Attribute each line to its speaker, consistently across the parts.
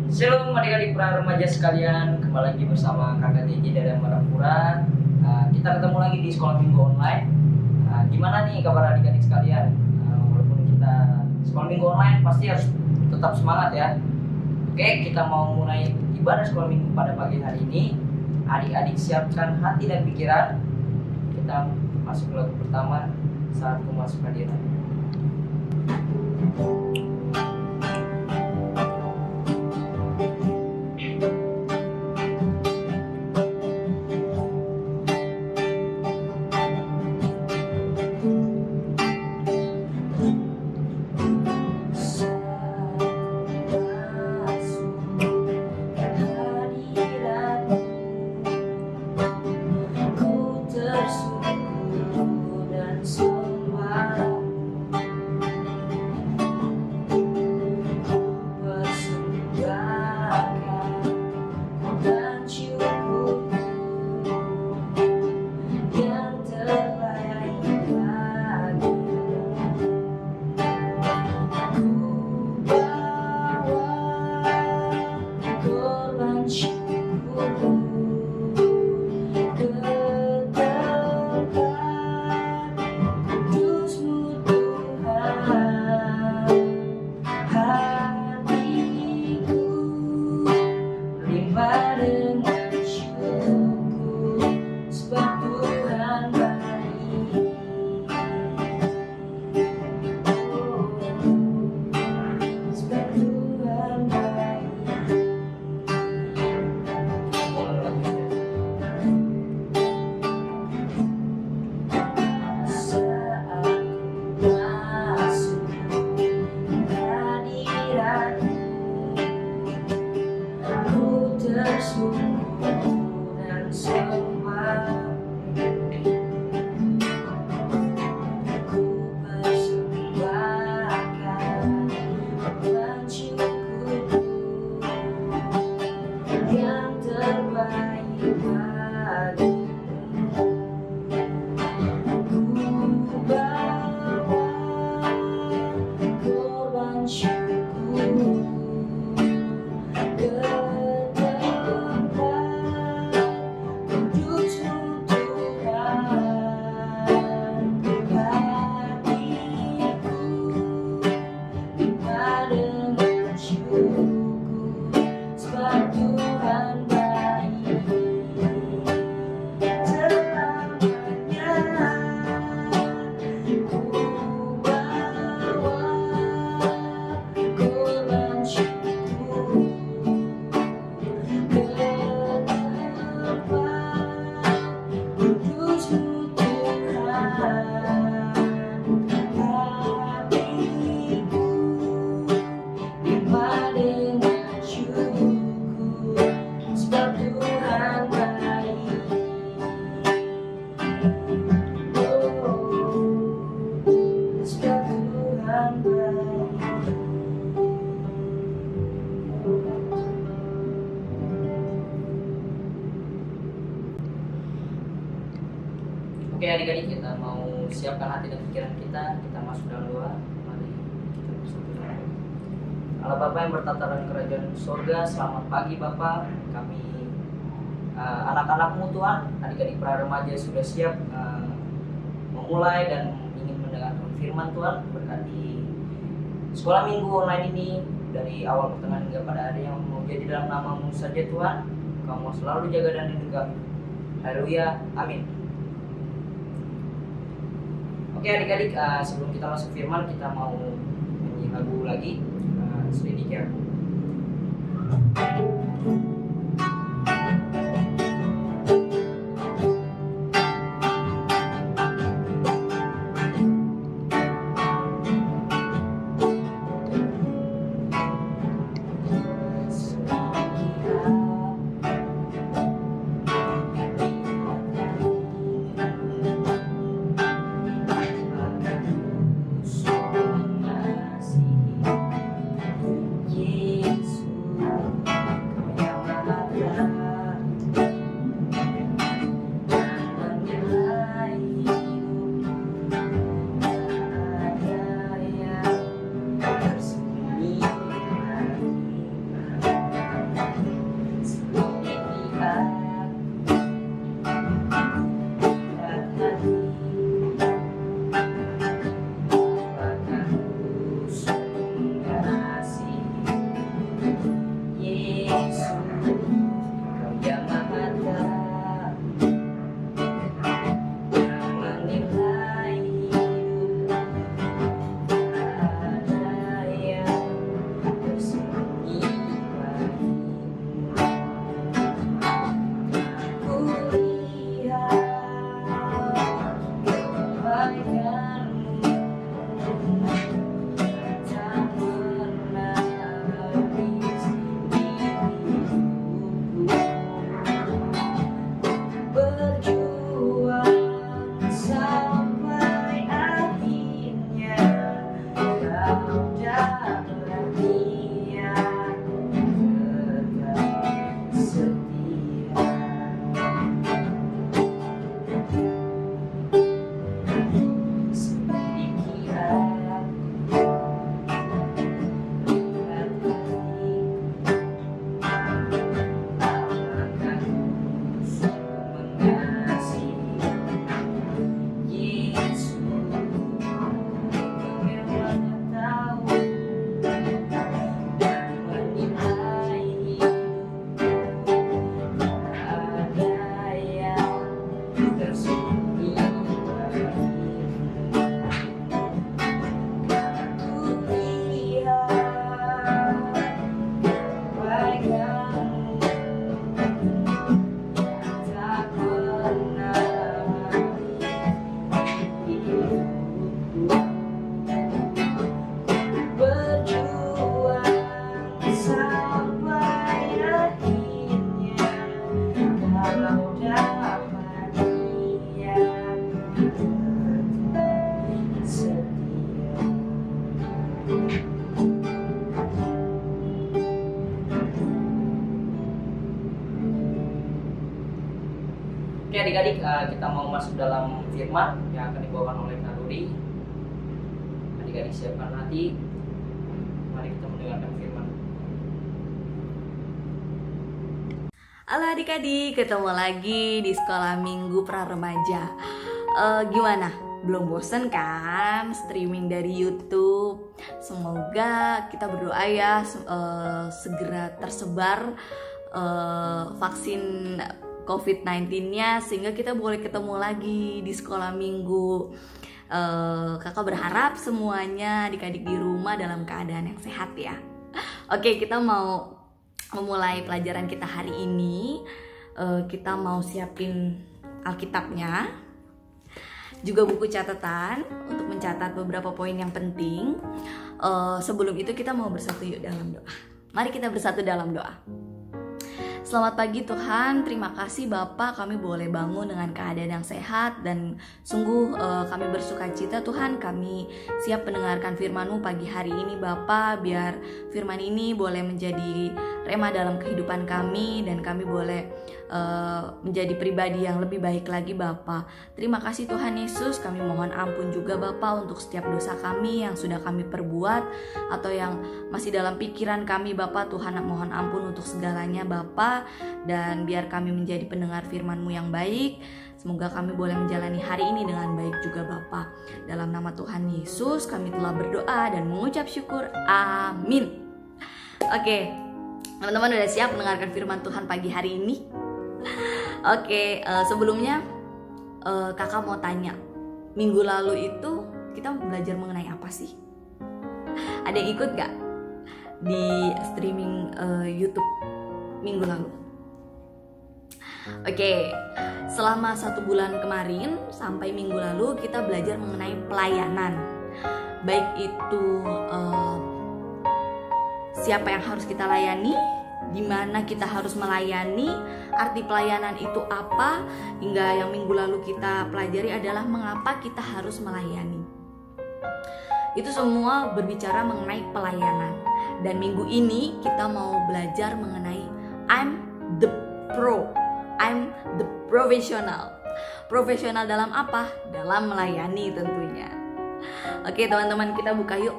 Speaker 1: Shalom adik-adik pra remaja sekalian, kembali lagi bersama Kakak DJ dari Marapura. Kita ketemu lagi di sekolah minggu online. Gimana nih kabar adik-adik sekalian? Walaupun kita sekolah minggu online pasti harus tetap semangat ya. Oke, kita mau mulai ibadah sekolah minggu pada pagi hari ini. Adik-adik siapkan hati dan pikiran. Kita masuk ke lagu pertama, Saat Ku Masuk Hadirat. Oke adik-adik, kita mau siapkan hati dan pikiran kita masuk dalam doa. Mari kita bersyukur. Allah Bapa yang bertata dalam kerajaan surga, selamat pagi Bapa. Kami anak-anak-Mu Tuhan, adik-adik pra remaja sudah siap memulai dan ingin mendengarkan firman Tuhan. Berkati sekolah minggu online ini dari awal pertengahan hingga pada hari yang mau jadi dalam nama-Mu saja Tuhan. Kamu selalu jaga dan lindungi. Haleluya, amin. Oke adik-adik, sebelum kita masuk firman, kita mau nyanyi lagu lagi, Selidiki Aku.
Speaker 2: Yeah.
Speaker 1: Oke adik-adik, kita mau masuk dalam firman yang akan dibawakan oleh Kak Rudi. Adik-adik siapkan hati, mari kita mendengarkan firman.
Speaker 2: Halo adik-adik, ketemu lagi di sekolah minggu pra remaja. Gimana? Belum bosen kan streaming dari YouTube? Semoga kita berdoa ya segera tersebar vaksin COVID-19-nya sehingga kita boleh ketemu lagi di sekolah minggu. Kakak berharap semuanya adik-adik di rumah dalam keadaan yang sehat ya. Oke, kita mau memulai pelajaran kita hari ini. Kita mau siapin Alkitabnya, juga buku catatan untuk mencatat beberapa poin yang penting. Sebelum itu kita mau bersatu yuk dalam doa. Mari kita bersatu dalam doa. Selamat pagi Tuhan, terima kasih Bapak, kami boleh bangun dengan keadaan yang sehat dan sungguh kami bersuka cita Tuhan, kami siap mendengarkan firman-Mu pagi hari ini Bapak, biar firman ini boleh menjadi rema dalam kehidupan kami dan kami boleh menjadi pribadi yang lebih baik lagi Bapak. Terima kasih Tuhan Yesus, kami mohon ampun juga Bapak untuk setiap dosa kami yang sudah kami perbuat atau yang masih dalam pikiran kami Bapak. Tuhan mohon ampun untuk segalanya Bapak, dan biar kami menjadi pendengar firman-Mu yang baik. Semoga kami boleh menjalani hari ini dengan baik juga Bapa. Dalam nama Tuhan Yesus kami telah berdoa dan mengucap syukur. Amin. Oke, teman-teman udah siap mendengarkan firman Tuhan pagi hari ini? Oke, sebelumnya kakak mau tanya, minggu lalu itu kita belajar mengenai apa sih? Ada yang ikut gak di streaming YouTube minggu lalu? Oke, selama 1 bulan kemarin sampai minggu lalu kita belajar mengenai pelayanan. Baik itu siapa yang harus kita layani, di mana kita harus melayani, arti pelayanan itu apa, hingga yang minggu lalu kita pelajari adalah mengapa kita harus melayani. Itu semua berbicara mengenai pelayanan. Dan minggu ini kita mau belajar mengenai I'm the pro. I'm the professional. Profesional dalam apa? Dalam melayani tentunya. Oke teman-teman, kita buka yuk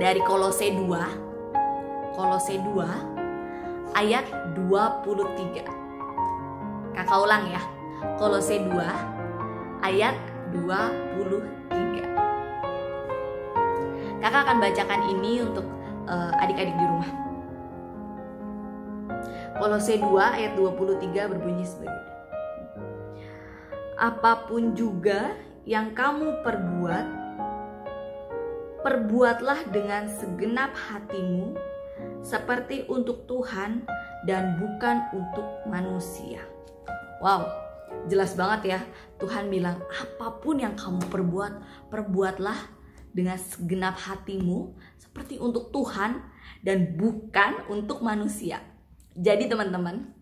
Speaker 2: dari Kolose 2. Kolose 2 ayat 23. Kakak ulang ya. Kolose 2 ayat 23. Kakak akan bacakan ini untuk adik-adik di rumah. Kolose 2 ayat 23 berbunyi sebagai ini. Apapun juga yang kamu perbuat, perbuatlah dengan segenap hatimu seperti untuk Tuhan dan bukan untuk manusia. Wow, jelas banget ya. Tuhan bilang apapun yang kamu perbuat, perbuatlah dengan segenap hatimu seperti untuk Tuhan dan bukan untuk manusia. Jadi teman-teman,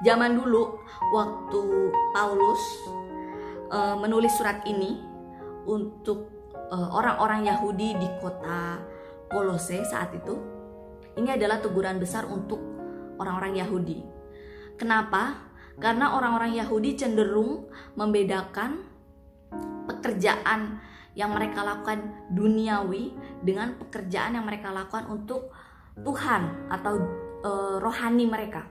Speaker 2: zaman dulu waktu Paulus menulis surat ini untuk orang-orang Yahudi di kota Kolose saat itu, ini adalah teguran besar untuk orang-orang Yahudi. Kenapa? Karena orang-orang Yahudi cenderung membedakan pekerjaan yang mereka lakukan duniawi dengan pekerjaan yang mereka lakukan untuk Tuhan atau rohani mereka.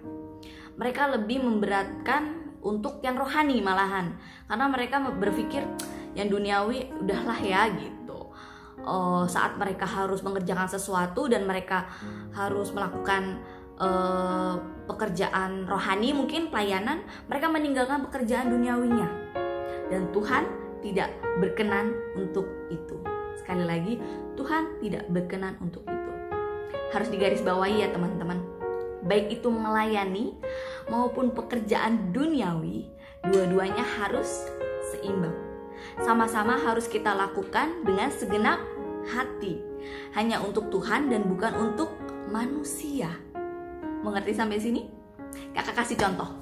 Speaker 2: Mereka lebih memberatkan untuk yang rohani malahan, karena mereka berpikir yang duniawi udahlah ya gitu. Saat mereka harus mengerjakan sesuatu dan mereka harus melakukan pekerjaan rohani, mungkin pelayanan, mereka meninggalkan pekerjaan duniawinya, dan Tuhan tidak berkenan untuk itu. Sekali lagi, Tuhan tidak berkenan untuk itu. Harus digarisbawahi ya teman-teman. Baik itu melayani maupun pekerjaan duniawi, dua-duanya harus seimbang. Sama-sama harus kita lakukan dengan segenap hati, hanya untuk Tuhan dan bukan untuk manusia. Mengerti sampai sini? Kakak kasih contoh.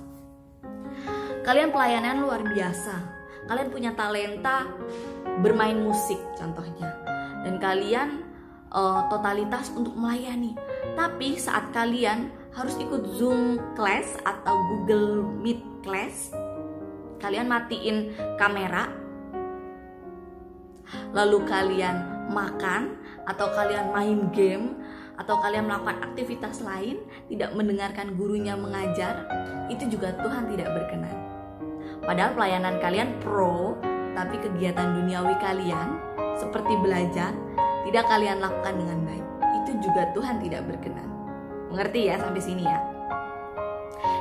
Speaker 2: Kalian pelayanan luar biasa. Kalian punya talenta bermain musik contohnya, dan kalian totalitas untuk melayani. Tapi saat kalian harus ikut Zoom class atau Google Meet class, kalian matiin kamera, lalu kalian makan, atau kalian main game, atau kalian melakukan aktivitas lain, tidak mendengarkan gurunya mengajar, itu juga Tuhan tidak berkenan. Padahal pelayanan kalian pro, tapi kegiatan duniawi kalian seperti belajar tidak kalian lakukan dengan baik, itu juga Tuhan tidak berkenan. Mengerti ya sampai sini ya?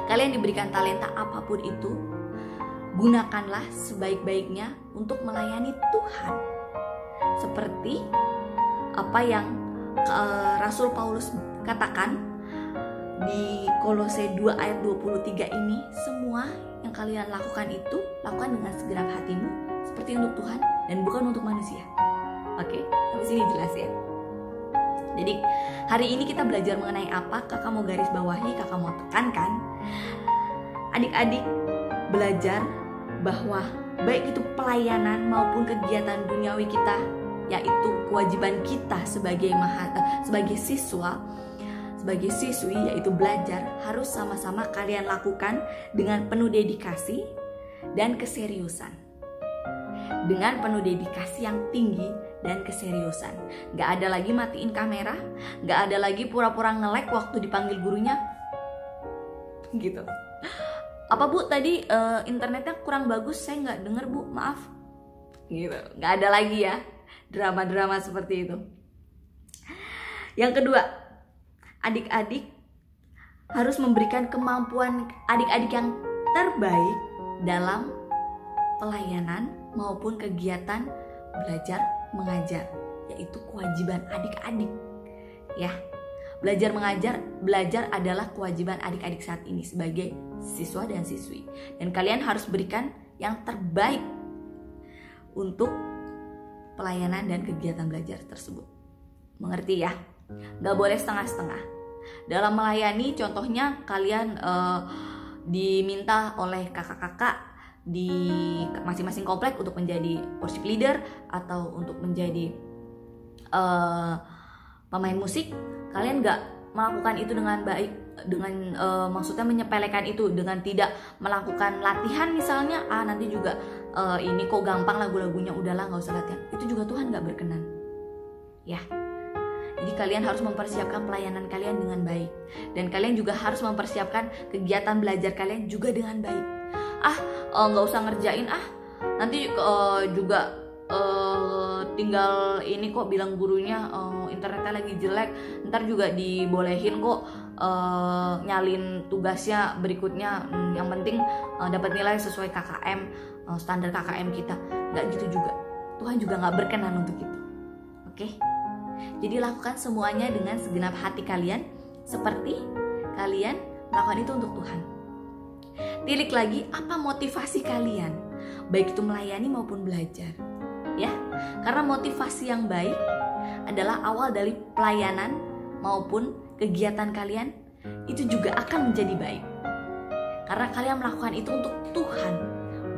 Speaker 2: Kalian diberikan talenta apapun itu, gunakanlah sebaik-baiknya untuk melayani Tuhan. Seperti apa yang Rasul Paulus katakan di Kolose 2 ayat 23 ini, semua yang kalian lakukan itu lakukan dengan segenap hatimu seperti untuk Tuhan dan bukan untuk manusia. Oke, sampai sini jelas ya. Jadi hari ini kita belajar mengenai apa? Kakak mau garis bawahi, kakak mau tekankan, adik-adik belajar bahwa baik itu pelayanan maupun kegiatan duniawi kita, yaitu kewajiban kita sebagai siswa, sebagai siswi, yaitu belajar, harus sama-sama kalian lakukan dengan penuh dedikasi dan keseriusan. Dengan penuh dedikasi yang tinggi dan keseriusan. Gak ada lagi matiin kamera, gak ada lagi pura-pura nge-lag waktu dipanggil gurunya. Gitu. Apa bu tadi internetnya kurang bagus, saya gak denger bu, maaf. Gitu. Gak ada lagi ya drama-drama seperti itu. Yang kedua, adik-adik harus memberikan kemampuan adik-adik yang terbaik dalam pelayanan maupun kegiatan belajar mengajar, yaitu kewajiban adik-adik. Ya, belajar adalah kewajiban adik-adik saat ini sebagai siswa dan siswi. Dan kalian harus berikan yang terbaik untuk pelayanan dan kegiatan belajar tersebut. Mengerti ya? Gak boleh setengah-setengah. Dalam melayani, contohnya kalian diminta oleh kakak-kakak di masing-masing komplek untuk menjadi worship leader atau untuk menjadi pemain musik. Kalian gak melakukan itu dengan baik, dengan maksudnya menyepelekan itu, dengan tidak melakukan latihan misalnya, nanti juga ini kok gampang lagu-lagunya, udahlah gak usah latihan, itu juga Tuhan gak berkenan ya. Jadi kalian harus mempersiapkan pelayanan kalian dengan baik, dan kalian juga harus mempersiapkan kegiatan belajar kalian juga dengan baik. Nggak usah ngerjain, nanti juga tinggal ini kok bilang gurunya internetnya lagi jelek, ntar juga dibolehin kok nyalin tugasnya berikutnya, yang penting dapat nilai sesuai KKM, standar KKM kita. Nggak gitu juga, Tuhan juga nggak berkenan untuk itu. Oke? Jadi lakukan semuanya dengan segenap hati kalian, seperti kalian lakukan itu untuk Tuhan. Tilik lagi, apa motivasi kalian, baik itu melayani maupun belajar, ya? Karena motivasi yang baik adalah awal dari pelayanan maupun kegiatan kalian, itu juga akan menjadi baik. Karena kalian melakukan itu untuk Tuhan,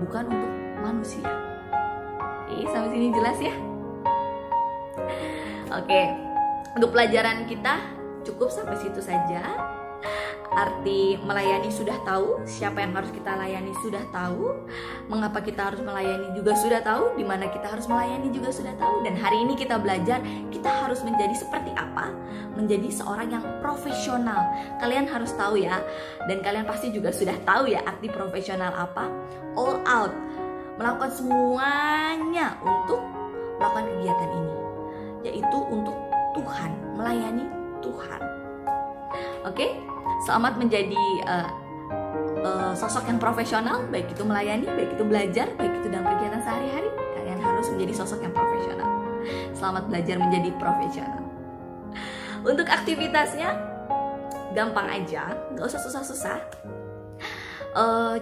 Speaker 2: bukan untuk manusia. Oke, sampai sini jelas ya? Oke, untuk pelajaran kita cukup sampai situ saja. Arti melayani sudah tahu, siapa yang harus kita layani sudah tahu, mengapa kita harus melayani juga sudah tahu, di mana kita harus melayani juga sudah tahu. Dan hari ini kita belajar kita harus menjadi seperti apa, menjadi seorang yang profesional. Kalian harus tahu ya, dan kalian pasti juga sudah tahu ya arti profesional apa. All out, melakukan semuanya untuk melakukan kegiatan ini, yaitu untuk Tuhan, melayani Tuhan. Oke? Selamat menjadi sosok yang profesional, baik itu melayani, baik itu belajar, baik itu dalam kegiatan sehari-hari. Kalian harus menjadi sosok yang profesional. Selamat belajar menjadi profesional. Untuk aktivitasnya gampang aja, nggak usah susah-susah.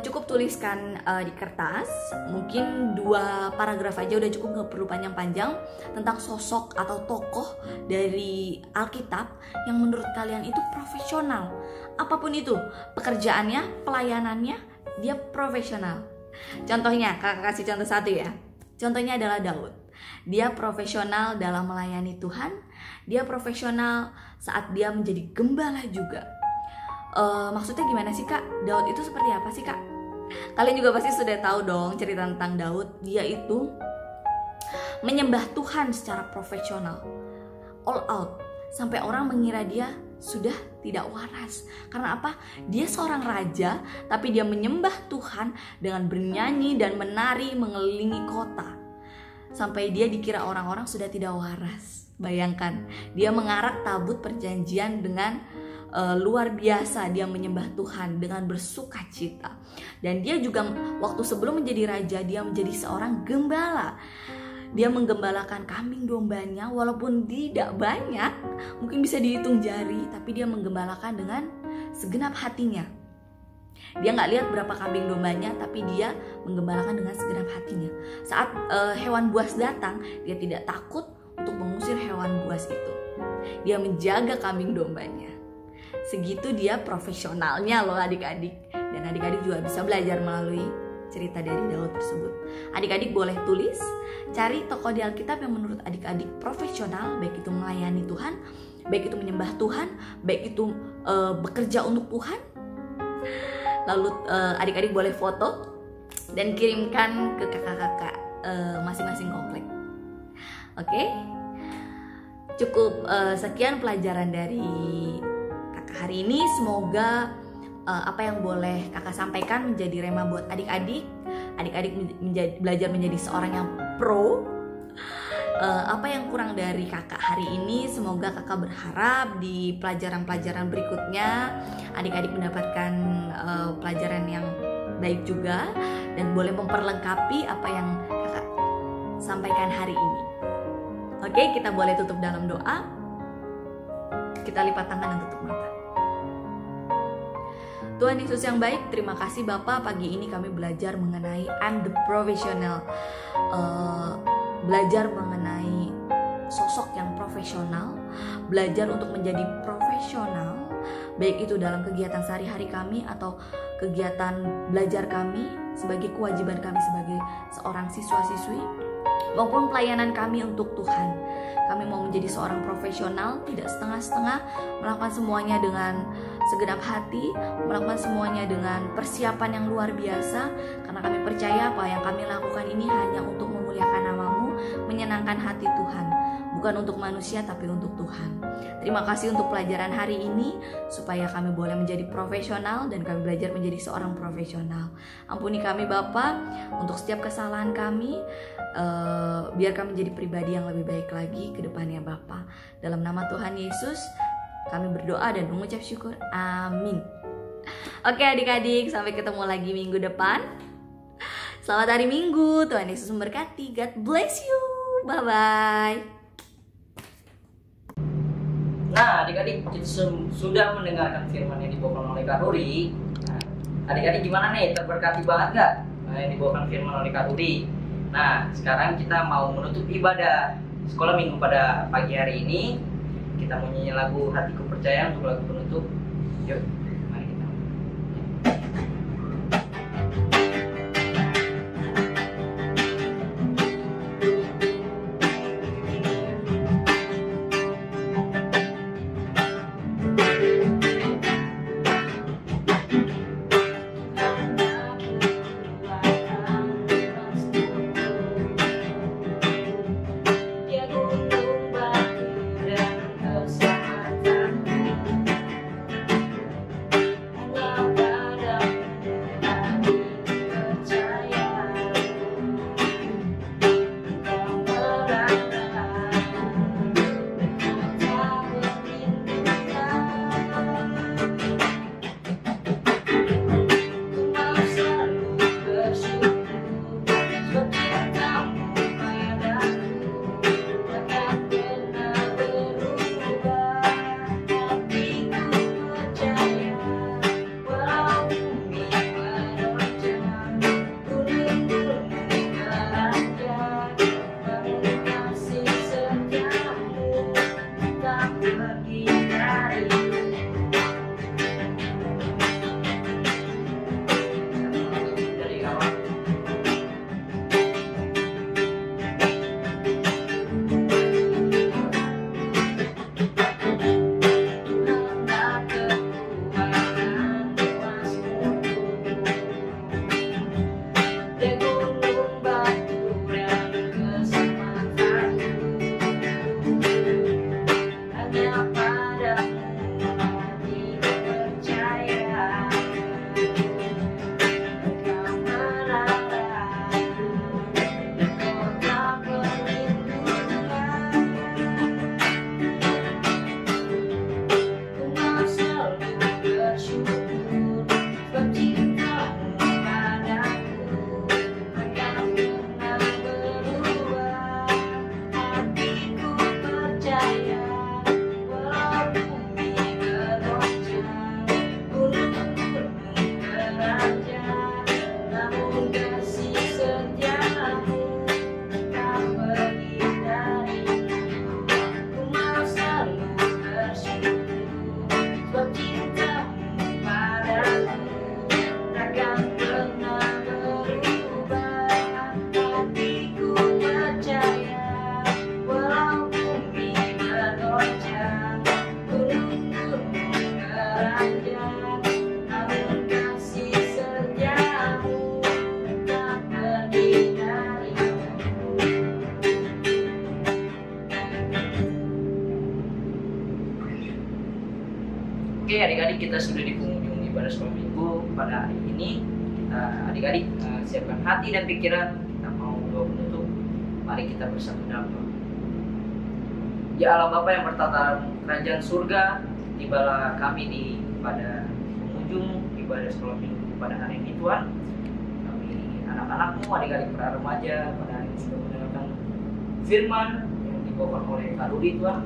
Speaker 2: Cukup tuliskan di kertas, mungkin 2 paragraf aja udah cukup, nggak perlu panjang-panjang, tentang sosok atau tokoh dari Alkitab yang menurut kalian itu profesional. Apapun itu, pekerjaannya, pelayanannya, dia profesional. Contohnya, kakak kasih contoh satu ya. Contohnya adalah Daud. Dia profesional dalam melayani Tuhan, dia profesional saat dia menjadi gembala juga. Maksudnya gimana sih Kak? Daud itu seperti apa sih Kak? Kalian juga pasti sudah tahu dong cerita tentang Daud. Dia itu menyembah Tuhan secara profesional, all out, sampai orang mengira dia sudah tidak waras. Karena apa? Dia seorang raja, tapi dia menyembah Tuhan dengan bernyanyi dan menari mengelilingi kota, sampai dia dikira orang-orang sudah tidak waras. Bayangkan, dia mengarak tabut perjanjian dengan luar biasa. Dia menyembah Tuhan dengan bersukacita. Dan dia juga waktu sebelum menjadi raja, dia menjadi seorang gembala. Dia menggembalakan kambing dombanya, walaupun tidak banyak, mungkin bisa dihitung jari, tapi dia menggembalakan dengan segenap hatinya. Dia nggak lihat berapa kambing dombanya, tapi dia menggembalakan dengan segenap hatinya. Saat hewan buas datang, dia tidak takut untuk mengusir hewan buas itu. Dia menjaga kambing dombanya. Segitu dia profesionalnya loh adik-adik. Dan adik-adik juga bisa belajar melalui cerita dari Daud tersebut. Adik-adik boleh tulis, cari tokoh di Alkitab yang menurut adik-adik profesional, baik itu melayani Tuhan, baik itu menyembah Tuhan, baik itu bekerja untuk Tuhan. Lalu adik-adik boleh foto dan kirimkan ke kakak-kakak masing-masing komplek. Oke? Cukup sekian pelajaran dari kakak hari ini. Semoga apa yang boleh kakak sampaikan menjadi rema buat adik-adik. Adik-adik belajar menjadi seorang yang pro. Apa yang kurang dari kakak hari ini, semoga kakak berharap di pelajaran-pelajaran berikutnya adik-adik mendapatkan pelajaran yang baik juga, dan boleh memperlengkapi apa yang kakak sampaikan hari ini. Oke, kita boleh tutup dalam doa. Kita lipat tangan dan tutup mata. Tuhan Yesus yang baik, terima kasih Bapak. Pagi ini kami belajar mengenai I'm the professional, belajar mengenai sosok yang profesional, belajar untuk menjadi profesional, baik itu dalam kegiatan sehari-hari kami atau kegiatan belajar kami sebagai kewajiban kami sebagai seorang siswa-siswi, maupun pelayanan kami untuk Tuhan. Kami mau menjadi seorang profesional, tidak setengah-setengah, melakukan semuanya dengan segenap hati, melakukan semuanya dengan persiapan yang luar biasa, karena kami percaya apa yang kami lakukan ini hanya untuk memuliakan nama-Mu, menyenangkan hati Tuhan, bukan untuk manusia tapi untuk Tuhan. Terima kasih untuk pelajaran hari ini, supaya kami boleh menjadi profesional dan kami belajar menjadi seorang profesional. Ampuni kami Bapa untuk setiap kesalahan kami, biar kami menjadi pribadi yang lebih baik lagi ke depannya Bapa. Dalam nama Tuhan Yesus kami berdoa dan mengucap syukur. Amin. Oke adik-adik, sampai ketemu lagi minggu depan. Selamat hari Minggu, Tuhan Yesus memberkati. God bless you. Bye-bye.
Speaker 1: Nah, adik-adik sudah mendengarkan firman yang dibawakan oleh Kak Ruri. Nah, adik-adik gimana nih? Terberkati banget nggak yang dibawakan firman oleh Kak Ruri? Nah, sekarang kita mau menutup ibadah sekolah minggu pada pagi hari ini. Kita mau nyanyi lagu Hatiku Percaya untuk lagu penutup. Yuk, mari kita. kita sudah di penghujung ibadah sekolah minggu pada hari ini. Adik-adik siapkan hati dan pikiran, kita mau doa penutup. Mari kita bersatu dalam doa. Ya Allah Bapa yang bertata kerajaan surga, tibalah kami pada penghujung ibadah sekolah minggu pada hari ini Tuhan. Kami anak-anakmu, adik-adik para remaja pada hari ini sudah mendengarkan firman yang dibawakan oleh Kak Rudi Tuhan.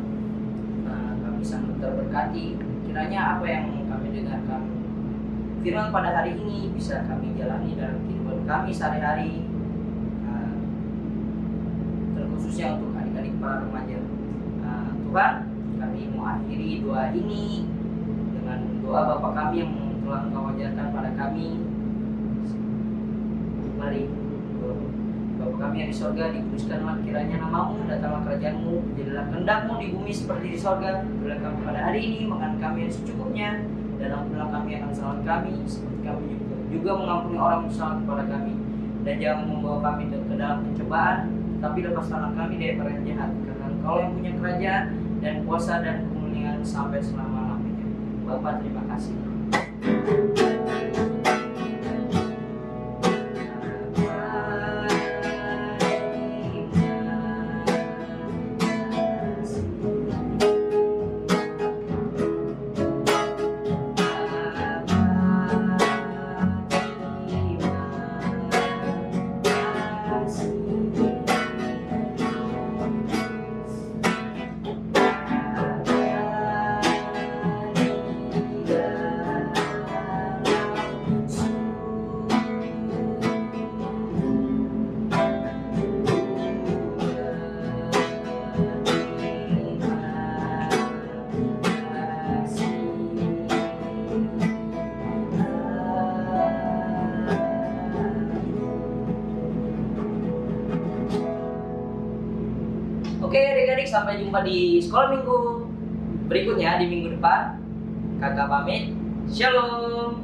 Speaker 1: Kami sangat terberkati. Kiranya apa yang kami dengarkan firman pada hari ini bisa kami jalani dalam kehidupan kami sehari-hari, terkhususnya untuk adik-adik para remaja. Tuhan, kami mau akhiri doa ini dengan doa Bapa kami yang telah Engkau ajarkan pada kami. Mari Bapa kami yang di sorga, dikuduskanlah kiranya namamu, datanglah kerajaanmu, jadilah kehendakmu di bumi seperti di sorga. Berilah kami pada hari ini makan kami yang secukupnya, dan ampunilah kami akan kesalahan kami, seperti kami juga mengampuni orang yang salah kepada kami. Dan jangan membawa kami ke dalam pencobaan, tapi lepaskanlah kami dari orang yang jahat, karena Engkau yang punya kerajaan dan kuasa dan kemuliaan sampai selama-lamanya. Bapa, terima kasih. Oke adik-adik, sampai jumpa di sekolah minggu berikutnya di minggu depan. Kakak pamit, shalom.